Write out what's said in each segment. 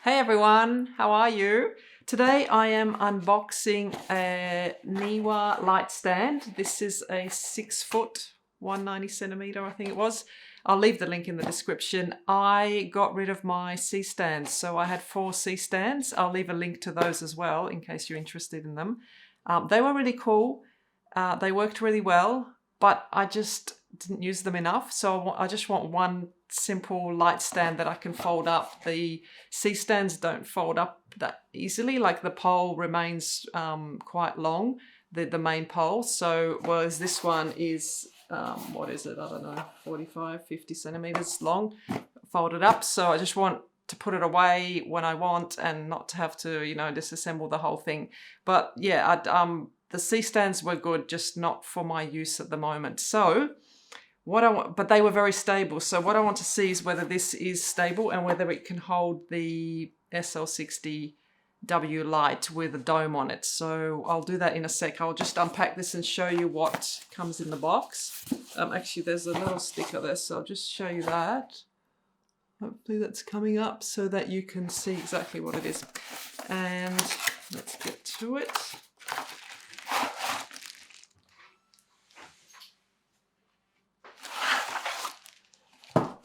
Hey everyone, how are you? Today I am unboxing a Neewer Light Stand. This is a 6 foot, 190 centimeter, I think it was. I'll leave the link in the description. I got rid of my C stands, so I had 4 C stands. I'll leave a link to those as well in case you're interested in them. They were really cool. They worked really well, but I just didn't use them enough. So I just want one simple light stand that I can fold up. The C stands don't fold up that easily, like the pole remains quite long, the main pole. So whereas this one is, what is it? I don't know, 45, 50 centimeters long, folded up. So I just want to put it away when I want and not to have to, you know, disassemble the whole thing. But yeah, the C stands were good, just not for my use at the moment. So what I want, but they were very stable. So what I want to see is whether this is stable and whether it can hold the SL-60W light with a dome on it. So I'll do that in a sec. I'll just unpack this and show you what comes in the box. Actually, there's a little sticker there, so I'll just show you that. Hopefully that's coming up so that you can see exactly what it is. And let's get to it.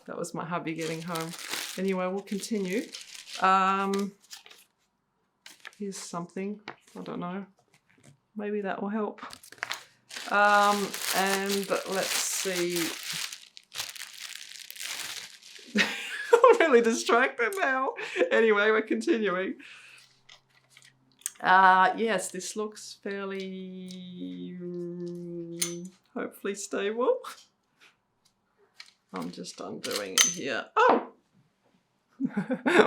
That was my hubby getting home. Anyway, we'll continue. Here's something, I don't know. Maybe that will help. And let's see. I'm really distracted now. Anyway, we're continuing. Yes, this looks fairly, hopefully stable. I'm just undoing it here. Oh!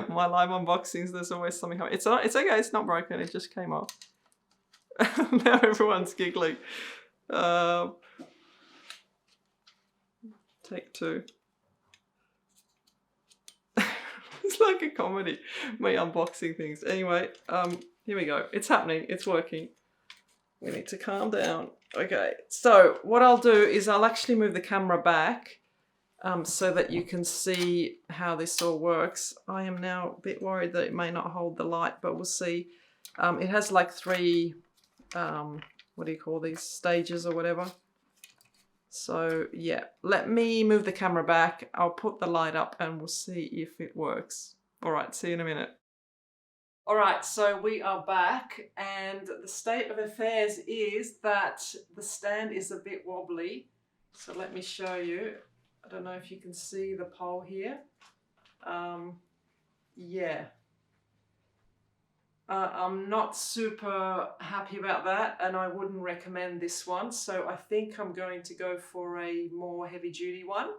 My live unboxings, there's always something happening. It's okay, it's not broken, it just came off. Now everyone's giggling. Take 2. It's like a comedy, me unboxing things. Anyway, here we go. It's happening, it's working. We need to calm down. Okay, so what I'll do is I'll actually move the camera back so that you can see how this all works. I am now a bit worried that it may not hold the light, but we'll see. It has like 3, what do you call these, stages or whatever. So yeah, let me move the camera back. I'll put the light up and we'll see if it works. All right, see you in a minute. All right, so we are back and the state of affairs is that the stand is a bit wobbly. So let me show you. I don't know if you can see the pole here. Yeah. I'm not super happy about that and I wouldn't recommend this one. So I think I'm going to go for a more heavy duty one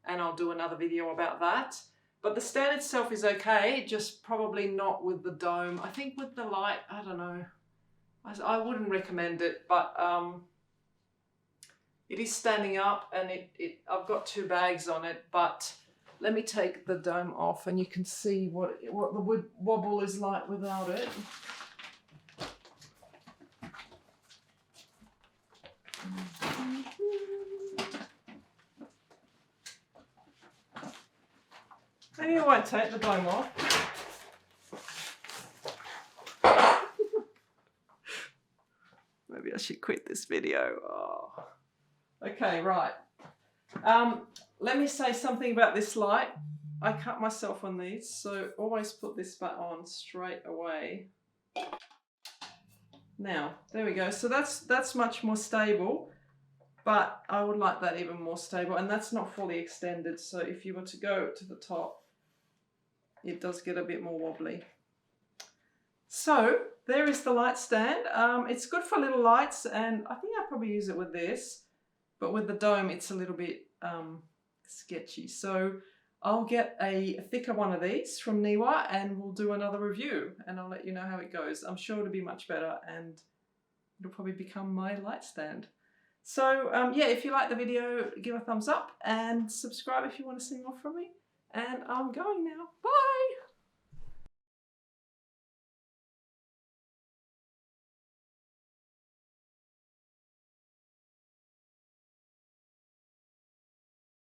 and I'll do another video about that. But the stand itself is okay, just probably not with the dome. I think with the light, I don't know. I wouldn't recommend it, but it is standing up and I've got 2 bags on it, but let me take the dome off and you can see what the wobble is like without it. Maybe I won't take the dome off. Maybe I should quit this video. Oh. Okay, right. Let me say something about this light. I cut myself on these, so always put this back on straight away. Now, there we go. So that's much more stable, but I would like that even more stable, and that's not fully extended. So if you were to go to the top, it does get a bit more wobbly. So there is the light stand. It's good for little lights, and I think I'll probably use it with this. But with the dome, it's a little bit sketchy. So I'll get a thicker one of these from Neewer and we'll do another review and I'll let you know how it goes. I'm sure it'll be much better and it'll probably become my light stand. So yeah, if you like the video, give a thumbs up and subscribe if you want to see more from me. And I'm going now. Bye!